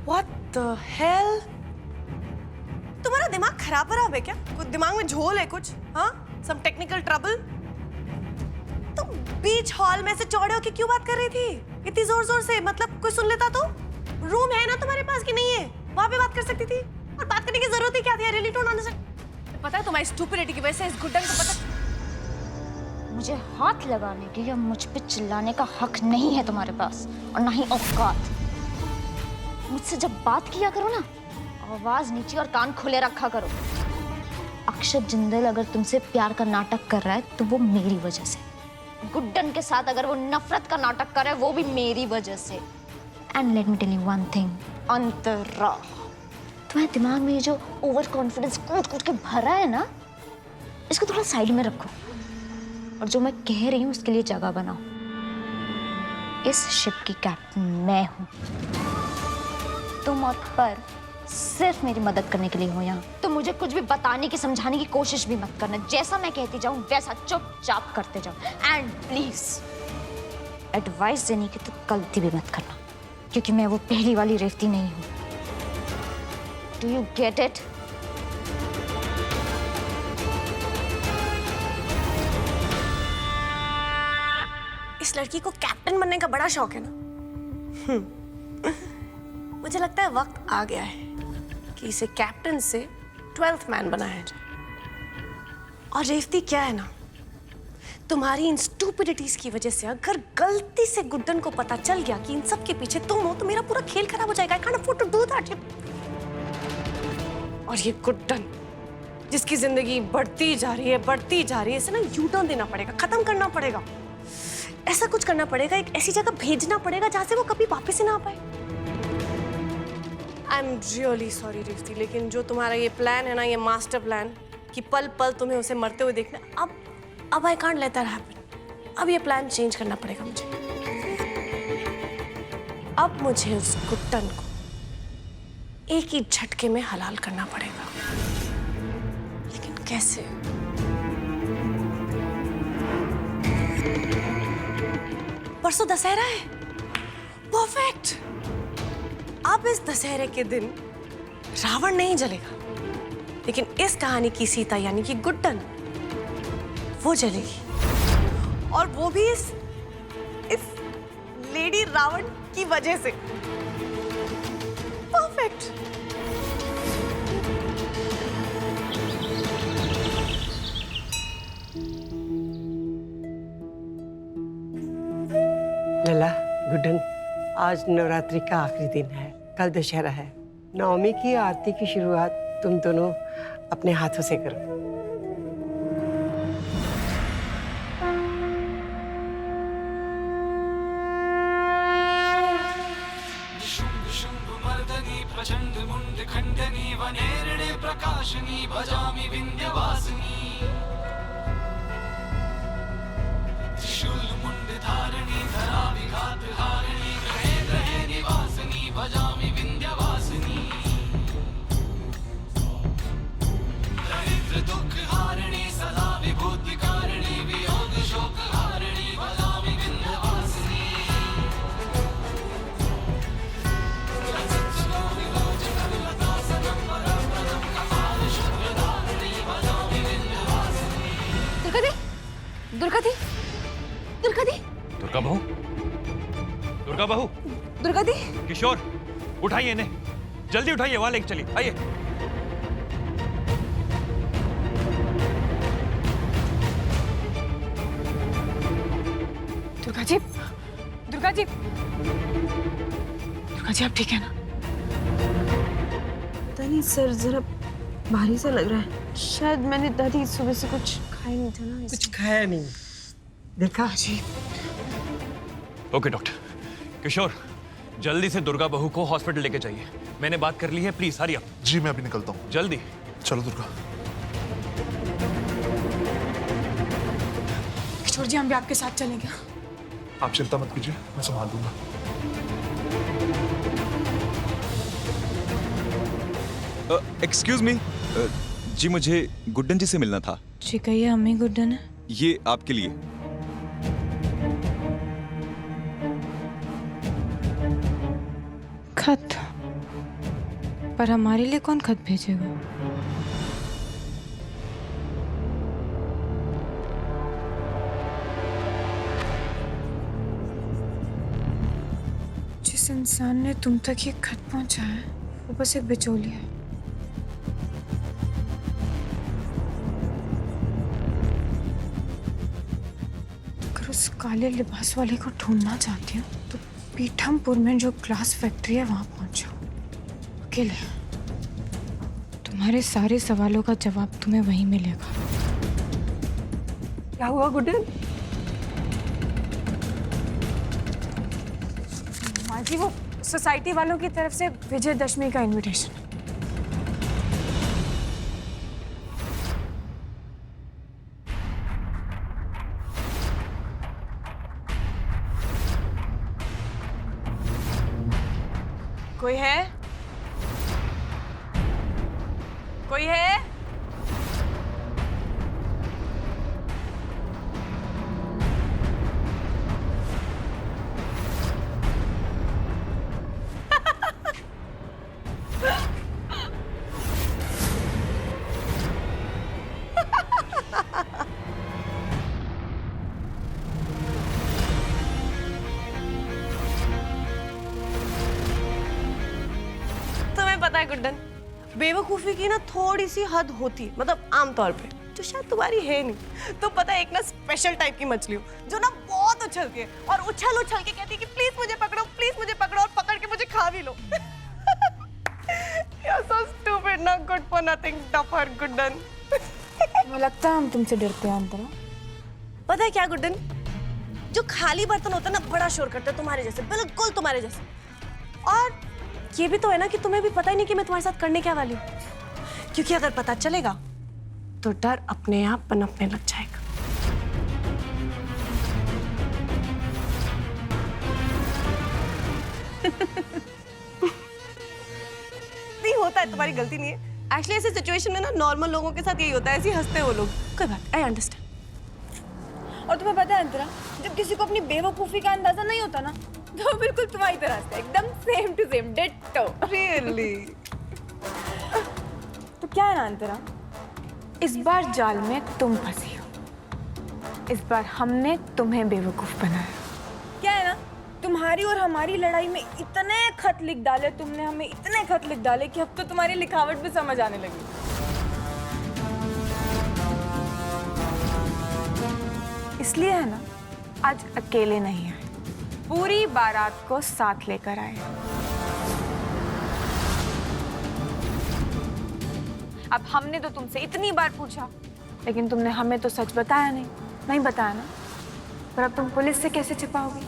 What the hell? तुम्हारा दिमाग खराब है क्या? कुछ दिमाग में झोल है कुछ? हाँ? Some technical trouble? तुम बीच हॉल में से चौड़े होके क्यों बात कर रही थी? इतनी जोर-जोर से, मतलब कोई सुन लेता तो? रूम है ना तुम्हारे पास कि नहीं है? वहाँ पे बात कर सकती थी। और बात करने की जरूरत ही क्या थी? I really don't understand. पता है तुम्हारी स्टूपिडिटी की वजह से इस गुड्डन को पता। मुझे हाथ लगाने की या मुझ पे चिल्लाने का हक नहीं है तुम्हारे पास, और ना ही औकात। मुझसे जब बात किया करो ना, आवाज नीचे और कान खुले रखा करो। अक्षत जिंदल अगर तुमसे प्यार का नाटक कर रहा है तो वो मेरी वजह से। गुड्डन के साथ अगर वो नफरत का नाटक कर रहा है वो भी मेरी वजह से। And let me tell you one thing, Antara, तुम्हारे दिमाग में ये जो ओवर कॉन्फिडेंस कूट कूट के भरा है ना, इसको थोड़ा साइड में रखो और जो मैं कह रही हूँ उसके लिए जगह बनाओ। इस शिप की कैप्टन मैं हूँ, तुम और पर सिर्फ मेरी मदद करने के लिए हो यहाँ। तो मुझे कुछ भी बताने की समझाने की कोशिश भी मत करना। जैसा मैं कहती जाऊँ वैसा चुपचाप करते जाओ। एंड प्लीज एडवाइस देने की तो गलती भी मत करना, क्योंकि मैं वो पहली वाली रेवती नहीं हूँ। Do you get it? इस लड़की को कैप्टन बनने का बड़ा शौक है ना। मुझे लगता है वक्त आ गया है कि इसे कैप्टन से 12th मैन बनाया जाए। और रेवती क्या है ना, तुम्हारी इन स्टूपिडिटीज की वजह से अगर गलती से गुड्डन को पता चल गया कि इन सब के पीछे तुम हो तो मेरा पूरा खेल खराब हो जाएगा। I can't afford to do that. और ये गुड्डन जिसकी जिंदगी बढ़ती जा रही है, इसे ना यू टर्न देना पड़ेगा, खत्म करना पड़ेगा। ऐसा कुछ करना पड़ेगा, एक ऐसी जगह भेजना पड़ेगा जहां से वो कभी वापस ही ना आ पाए। I am really sorry Revati, लेकिन जो तुम्हारा ये प्लान है ना, ये मास्टर प्लान कि पल पल तुम्हें उसे मरते हुए देखना, अब I can't let that happen. अब ये प्लान चेंज करना पड़ेगा मुझे। अब मुझे उस गुड्डन को एक ही झटके में हलाल करना पड़ेगा। लेकिन कैसे? परसों दशहरा है। परफेक्ट। अब इस दशहरे के दिन रावण नहीं जलेगा, लेकिन इस कहानी की सीता यानी कि गुड्डन वो जलेगी, और वो भी इस लेडी रावण की वजह से। परफेक्ट। लला, गुड्डन, आज नवरात्रि का आखिरी दिन है, कल दशहरा है। नवमी की आरती की शुरुआत तुम दोनों अपने हाथों से करो। प्रचंड मुंड खंडनी वनेरणे प्रकाशनी भजामि विंध्यवासिनी त्रिशूल मुंड धारिणी धरा विघात हारिणी ग्रहे ग्रहे निवासिनी भजामि विंध्यवासिनी दरिद्र दुख हारिणी सदा विभूति कारिणी वियोग शोक हारिणी भजामि विंध्यवासिनी दुर्गा दी, दुर्गा दी, दुर्गा बहू, दुर्गा बहू, दुर्गा दी, किशोर, उठाइए इन्हें, जल्दी उठाइए, वहां लेके चलिए, आइए। दुर्गा जी, दुर्गा जी, दुर्गा जी, आप ठीक है ना? पता नहीं सर, जरा भारी सा लग रहा है। शायद मैंने दादी सुबह से कुछ खाया नहीं था ना। कुछ खाया नहीं, देखा जी। ओके डॉक्टर, किशोर, जल्दी से दुर्गा बहू को हॉस्पिटल लेके जाइए। मैंने बात कर ली है, प्लीज हरी अप। जी मैं अभी निकलता हूँ। जल्दी चलो दुर्गा। किशोर जी, हम भी आपके साथ चलेंगे। आप चिंता मत कीजिए, मैं संभाल लूंगा। एक्सक्यूज मी जी, मुझे गुड्डन जी से मिलना था। जी कहिए, अम्मी गुड्डन है। ये आपके लिए। खत। पर हमारे लिए कौन खत भेजेगा? जिस इंसान ने तुम तक ये खत पहुंचाया है वो बस एक बिचौलिया है। अगर उस काले लिबास वाले को ढूंढना चाहती हो तो पीठमपुर में जो ग्लास फैक्ट्री है वहां पहुंच जाओ अकेले। तुम्हारे सारे सवालों का जवाब तुम्हें वहीं मिलेगा। क्या हुआ गुड्डन? माँ जी, वो सोसाइटी वालों की तरफ से विजयदशमी का इनविटेशन। कोई है? कोई है? तुम्हें पता है गुड्डन, बेवकूफी की ना थोड़ी सी हद होती है, मतलब आमतौर पे, जो शायद तुम्हारी है नहीं। तो पता है, एक ना स्पेशल टाइप की मछली हो जो ना बहुत उछलती है और उछल उछल के कहती है कि प्लीज मुझे पकड़ो, प्लीज मुझे पकड़ो, और पकड़ के मुझे खा भी लो। You're so stupid, not good for nothing, duffer, Guddan. मुझे लगता है हम तुमसे डरते हैं अंतरा। पता है क्या गुड्डन, जो खाली बर्तन होता है ना बड़ा शोर करता है, तुम्हारे जैसे, बिल्कुल तुम्हारे जैसे। और ये भी तो है ना कि तुम्हें भी पता ही नहीं कि मैं तुम्हारे साथ करने क्या वाली हूँ, क्योंकि अगर पता चलेगा तो डर अपने आप पनपने लग जाएगा। नहीं होता है, तुम्हारी गलती नहीं है। एक्चुअली ऐसे सिचुएशन में ना नॉर्मल लोगों के साथ यही होता है, ऐसे ही हंसते हैं वो लोग। कोई बात, आई अंडरस्टैंड। और तुम्हें पता है अंतरा, जब किसी को अपनी बेवकूफी का अंदाजा नहीं होता ना, तो बिल्कुल तुम्हारी तरह से एकदम same to same, ditto. Really? तो क्या है ना अंतरा, इस बार जाल में तुम फंसी हो, इस बार हमने तुम्हें बेवकूफ बनाया। क्या है ना, तुम्हारी और हमारी लड़ाई में इतने खत लिख डाले तुमने, हमें इतने खत लिख डाले कि अब तो तुम्हारी लिखावट भी समझ आने लगी। इसलिए है ना, आज अकेले नहीं आए, पूरी बारात को साथ लेकर आए। अब हमने तो तुमसे इतनी बार पूछा, लेकिन तुमने हमें तो सच बताया नहीं बताया ना। पर अब तुम पुलिस से कैसे छिपाओगी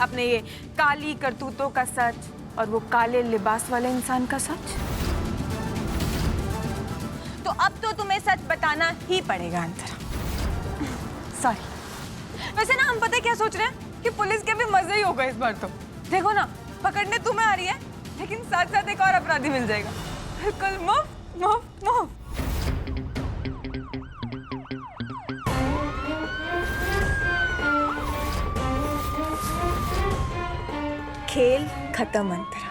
अपने ये काली करतूतों का सच और वो काले लिबास वाले इंसान का सच? तो अब तो तुम्हें सच बताना ही पड़ेगा अंतरा। सॉरी। वैसे ना हम पता है क्या सोच रहे हैं कि पुलिस के भी मजे ही होगा इस बार। तो देखो ना, पकड़ने तुम्हें आ रही है, लेकिन साथ साथ एक और अपराधी मिल जाएगा, बिल्कुल मुफ्त मुफ्त मुफ्त। खेल खत्म अंतरा,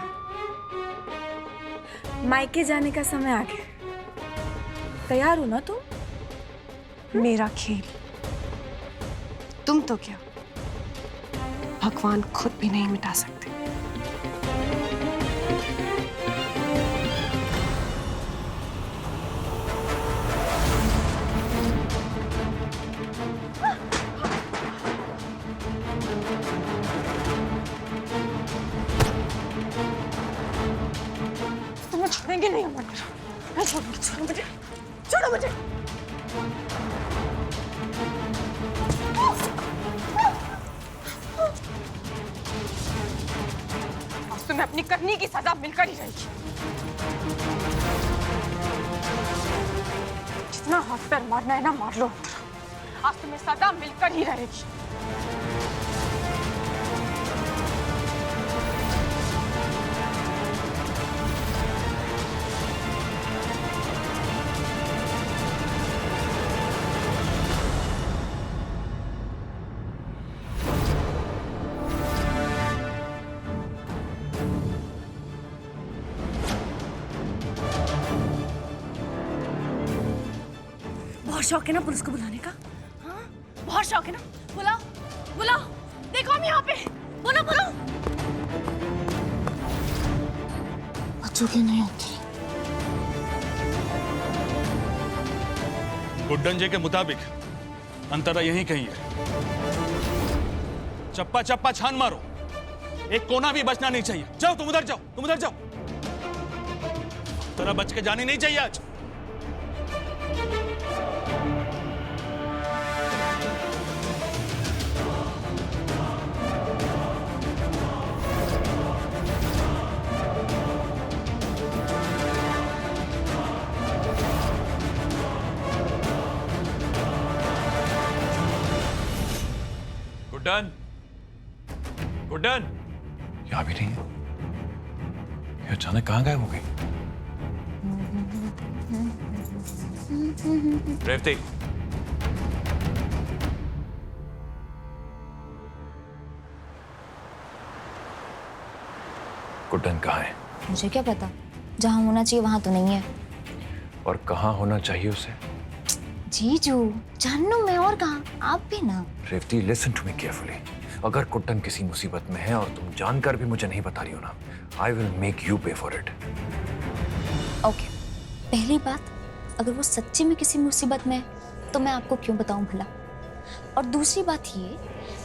मायके जाने का समय आ गया। तैयार हो ना तुम? मेरा खेल तुम तो क्या, भगवान खुद भी नहीं मिटा सकते। तुम्हें छोड़ेंगे नहीं हम, मैं छोड़ूंगी, छोड़ो मुझे, छोड़ो मुझे। आज तुम्हें अपनी करनी की सजा मिलकर ही रहेगी। जितना हाथ पैर मारना है ना मार लो, आज तुम्हें सजा मिलकर ही रहेगी। शौक है ना पुलिस को बुलाने का? हाँ, बहुत शौक है ना? बुलाओ, बुलाओ, देखो हम यहाँ पे, बोलो बोलो। बचोगे नहीं होती। गुड्डन जी के मुताबिक अंतरा यहीं कहीं है। चप्पा चप्पा छान मारो, एक कोना भी बचना नहीं चाहिए। जाओ तुम उधर जाओ, तुम उधर जाओ। अंतरा बच के जानी नहीं चाहिए आज। गुड्डन, गुड्डन, यहाँ भी नहीं है। ये अचानक कहाँ गायब हो गई? रेवती, गुड्डन कहाँ है? मुझे क्या पता, जहाँ होना चाहिए वहां तो नहीं है। और कहाँ होना चाहिए उसे? जीजू, जानू मैं और कहाँ, आप भी ना। Revati, listen to me carefully. अगर गुड्डन किसी मुसीबत में है और तुम जानकर भी मुझे नहीं बता रही हो ना, आई विल मेक यू पे फॉर इट। ओके, पहली बात, अगर वो सच्ची में किसी मुसीबत में है तो मैं आपको क्यों बताऊं भला। और दूसरी बात ये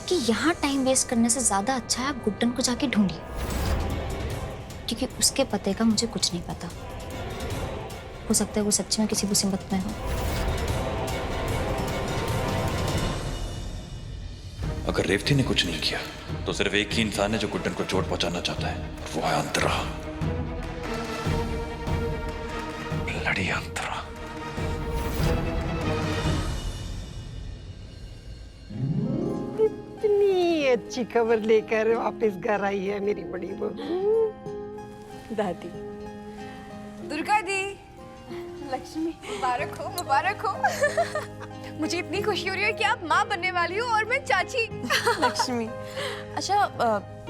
कि यहाँ टाइम वेस्ट करने से ज्यादा अच्छा है आप गुड्डन को जाके ढूंढिए, क्योंकि उसके पते का मुझे कुछ नहीं पता। हो सकता है वो सच्ची में किसी मुसीबत में हो। अगर रेवती ने कुछ नहीं किया तो सिर्फ एक ही इंसान है जो गुड्डन को चोट पहुंचाना चाहता है, और वो है अंतरा। ब्लडी अंतरा। इतनी अच्छी खबर लेकर वापस घर आई है मेरी बड़ी बहू। दादी, दुर्गा दी, लक्ष्मी, मुबारक हो, मुबारक हो। मुझे इतनी खुशी हो रही है कि आप माँ बनने वाली हो और मैं चाची। लक्ष्मी, अच्छा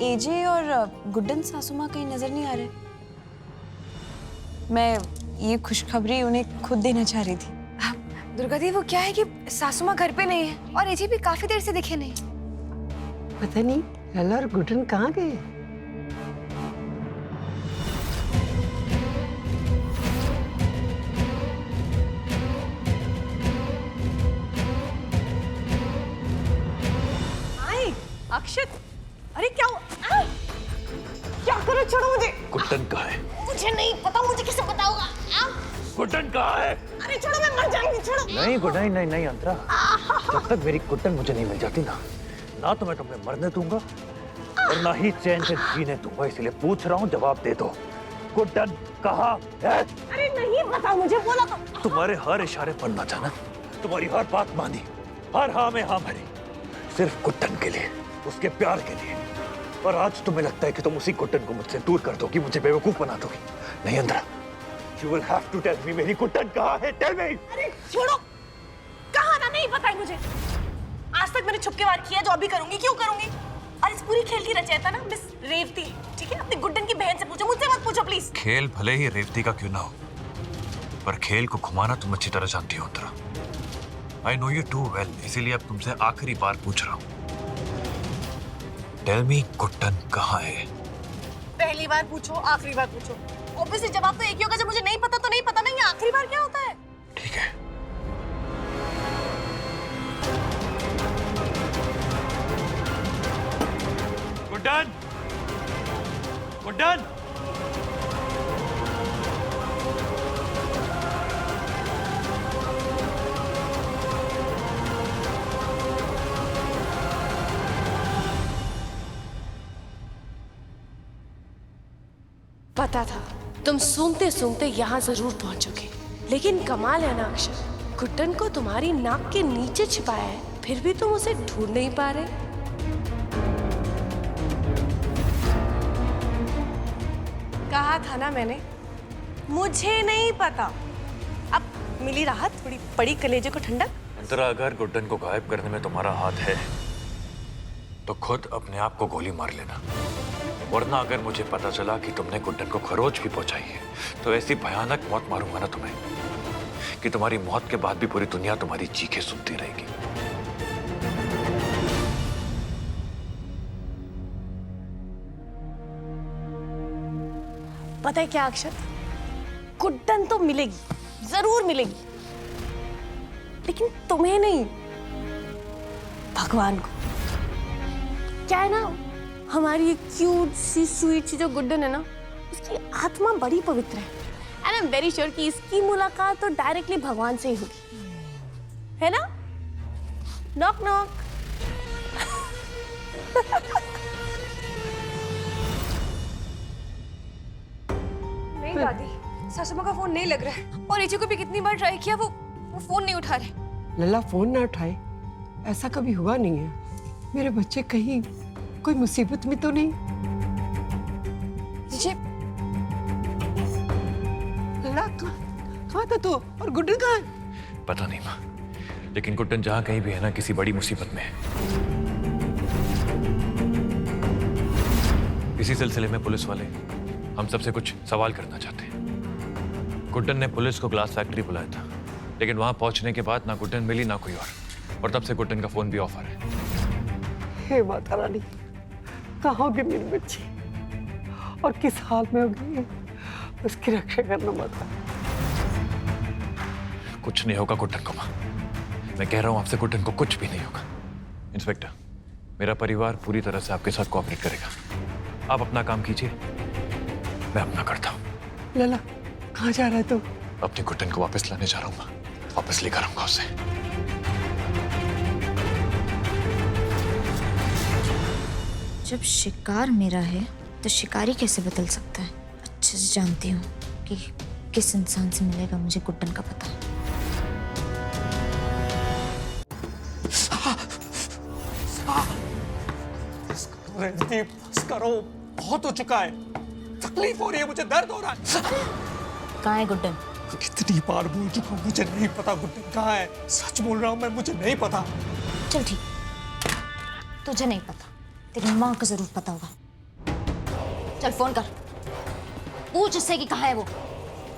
एजे और गुड्डन सासू माँ कहीं नजर नहीं आ रहे? मैं ये खुशखबरी उन्हें खुद देना चाह रही थी। दुर्गा दी, वो क्या है कि सासू माँ घर पे नहीं है और एजे भी काफी देर से दिखे नहीं। पता नहीं लला और गुड्डन कहाँ गए। अक्षत, अरे क्या हुआ? क्या करो, छोड़ो मुझे। गुड्डन कहाँ है? मुझे नहीं पता, मुझे किसे पता होगा? गुड्डन कहाँ है? अरे छोड़ो, मैं मर जाऊंगी, छोड़ो। नहीं गुड्डन, नहीं नहीं अंतरा, जब तक मेरी गुड्डन मुझे नहीं मिल जाती ना तो मैं तुम्हें मरने दूंगा और ना ही चैन से जीने दूंगा। इसलिए पूछ रहा हूँ, जवाब दे दो। गुड्डन कहाँ है? अरे नहीं पता मुझे, बोला तो। तुम्हारे हर इशारे पर ना जाना, तुम्हारी हर बात मानी, हर हाँ में हाँ भरी, सिर्फ गुड्डन के लिए, उसके प्यार के लिए। और आज तुम्हें लगता है कि तुम उसी गुड्डन को मुझसे दूर कर दोगी, मुझे बेवकूफ बना दोगी। नहीं अंतरा, you will have to tell me, मेरी गुड्डन कहाँ है? Tell me। अरे छोड़ो, कहाँ ना, नहीं पता है मुझे। आज तक मैंने छुपके वार किया, जो अभी करूंगी, क्यों करूंगी। और इस पूरी खेल की रचयिता ना मिस रेवती, ठीक है? अपनी गुड्डन की बहन से पूछो, मुझसे मत पूछो प्लीज। खेल भले ही रेवती का क्यों ना हो, पर खेल को घुमाना तुम अच्छी तरह जानती हो Antara. I know you too well, इसीलिए अब तुमसे आखिरी बार पूछ रहा हूँ। टेल मी, गुड्डन कहाँ है? पहली बार पूछो, आखिरी बार पूछो, ऑब्वियसली जवाब तो एक ही होगा। जब मुझे नहीं पता तो नहीं पता, नहीं। आखिरी बार क्या होता है? ठीक है। गुड्डन, गुड्डन, पता था तुम सूंघते सूंघते यहाँ जरूर पहुंचोगे, लेकिन कमाल है ना अक्षर, गुड्डन को तुम्हारी नाक के नीचे छिपाया है, फिर भी तुम उसे ढूंढ नहीं पा रहे। कहा था ना मैंने, मुझे नहीं पता। अब मिली राहत, थोड़ी पड़ी कलेजे को ठंडक। अंतरा, अगर गुड्डन को गायब करने में तुम्हारा हाथ है तो खुद अपने आप को गोली मार लेना, वरना अगर मुझे पता चला कि तुमने गुड्डन को खरोच भी पहुंचाई है तो ऐसी भयानक मौत मारूंगा ना तुम्हें कि तुम्हारी मौत के बाद भी पूरी दुनिया तुम्हारी चीखें सुनती रहेगी। पता है क्या अक्षत, गुड्डन तो मिलेगी, जरूर मिलेगी, लेकिन तुम्हें नहीं, भगवान को। क्या है ना, हमारी ये क्यूट सी स्वीट सी जो गुड्डन है ना, उसकी आत्मा बड़ी पवित्र है। And I am very sure कि इसकी मुलाकात तो डायरेक्टली भगवान से ही होगी, है ना? Knock knock. नहीं दादी, सासू माँ का फोन नहीं लग रहा है और एजी को भी कितनी बार ट्राई किया, वो फोन नहीं उठा रहे। लला फोन ना उठाए, ऐसा कभी हुआ नहीं है। मेरे बच्चे कहीं कोई मुसीबत में तो नहीं? लला कहाँ था तू, और गुड्डन कहाँ है? पता नहीं माँ, लेकिन गुड्डन जहां कहीं भी है ना, किसी बड़ी मुसीबत में है। इसी सिलसिले में पुलिस वाले हम सबसे कुछ सवाल करना चाहते हैं। गुड्डन ने पुलिस को ग्लास फैक्ट्री बुलाया था, लेकिन वहां पहुंचने के बाद ना गुड्डन मिली ना कोई और तब से गुड्डन का फोन भी ऑफ आ रहा है। हे माता रानी, कहाँ होगी मेरी बच्ची और किस हाल में हो गई, उसकी रक्षा करना माता। कुछ नहीं होगा गुड्डन को माँ, मैं कह रहा हूं आपसे, गुड्डन को कुछ भी नहीं होगा। इंस्पेक्टर, मेरा परिवार पूरी तरह से आपके साथ कोऑपरेट करेगा। आप अपना काम कीजिए, मैं अपना करता हूँ। लला कहाँ जा रहा है तू? अपनी गुड्डन को वापस लाने जा रहा हूँ माँ, वापस लेकर आऊंगा उसे। जब शिकार मेरा है तो शिकारी कैसे बदल सकता है? अच्छे से जानती हूँ कि किस इंसान से मिलेगा मुझे गुड्डन का पता। बस करो, बहुत हो चुका है, तकलीफ हो रही है, मुझे दर्द हो रहा है। कहाँ है गुड्डन? कितनी बार बोल चुका हूँ, मुझे नहीं पता गुड्डन कहाँ है। सच बोल रहा हूँ मैं, मुझे नहीं पता। चल ठीक, तुझे नहीं पता, तेरी माँ को जरूर पता होगा। चल फोन कर, पूछ उससे कि कहाँ है वो,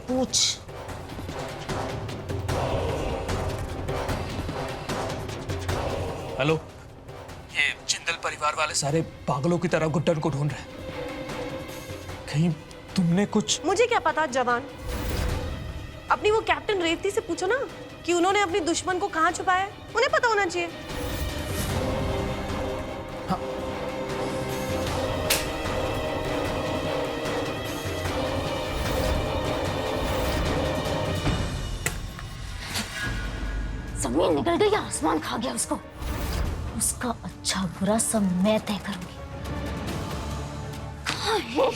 पूछ। हेलो, ये जिंदल परिवार वाले सारे पागलों की तरह गुड्डन को ढूंढ रहे हैं। कहीं तुमने कुछ? मुझे क्या पता जवान, अपनी वो कैप्टन रेवती से पूछो ना कि उन्होंने अपनी दुश्मन को कहाँ छुपाया है, उन्हें पता होना चाहिए। हाँ। जमीन निकल गई, आसमान खा गया उसको। उसका अच्छा बुरा सब मैं तय करूंगी। कहाँ है?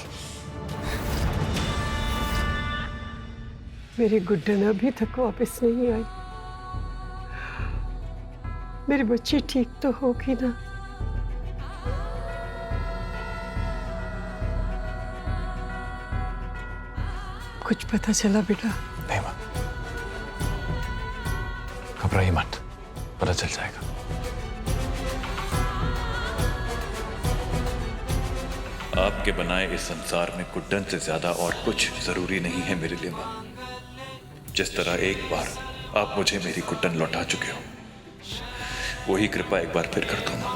मेरी गुड्डन अभी तक वापस नहीं आई। मेरी बच्ची ठीक तो होगी ना? कुछ पता चला बेटा? नहीं माँ, घबराइए मत, पता चल जाएगा। आपके बनाए इस संसार में गुड्डन से ज्यादा और कुछ जरूरी नहीं है मेरे लिए माँ। जिस तरह एक बार आप मुझे मेरी गुड्डन लौटा चुके हो, वही कृपा एक बार फिर कर दो माँ।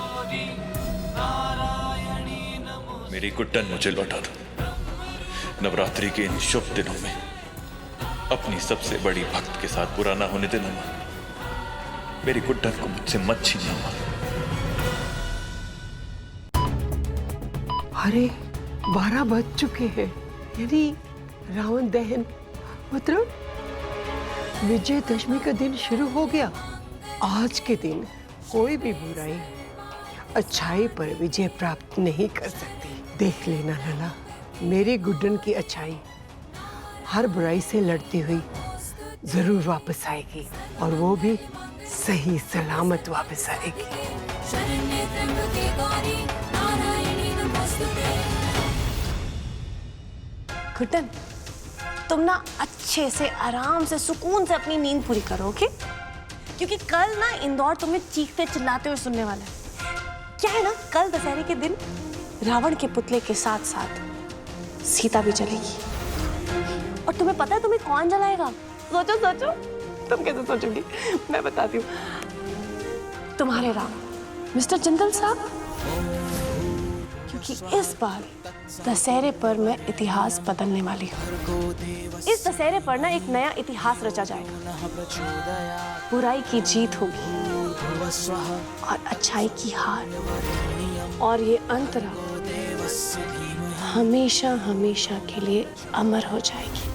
मेरी गुड्डन मुझे लौटा दो। नवरात्रि के इन शुभ दिनों में अपनी सबसे बड़ी भक्त के साथ बुरा ना होने देना माँ। मेरी गुड्डन को मुझसे मत छीनना माँ। अरे 12 बज चुके हैं, यानी रावण दहन मतलब विजयदशमी का दिन शुरू हो गया। आज के दिन कोई भी बुराई अच्छाई पर विजय प्राप्त नहीं कर सकती। देख लेना लला, मेरी गुड्डन की अच्छाई हर बुराई से लड़ती हुई जरूर वापस आएगी, और वो भी सही सलामत वापस आएगी। गुड्डन, तुम ना अच्छे से आराम से सुकून से अपनी नींद पूरी करो, ओके? क्योंकि कल ना इंदौर तुम्हें चीखते चिल्लाते हुए सुनने वाला है। क्या है ना, कल दशहरे के दिन रावण के पुतले के साथ साथ सीता भी जलेगी। और तुम्हें पता है तुम्हें कौन जलाएगा? सोचो सोचो। तुम कैसे सोचोगी? मैं बताती हूँ। तुम्हारे राम मिस्टर जिंदल साहब, क्योंकि इस बार दशहरे पर मैं इतिहास बदलने वाली हूँ। इस दशहरे पर ना एक नया इतिहास रचा जाएगा। बुराई की जीत होगी और अच्छाई की हार, और ये अंतरा हमेशा हमेशा के लिए अमर हो जाएगी।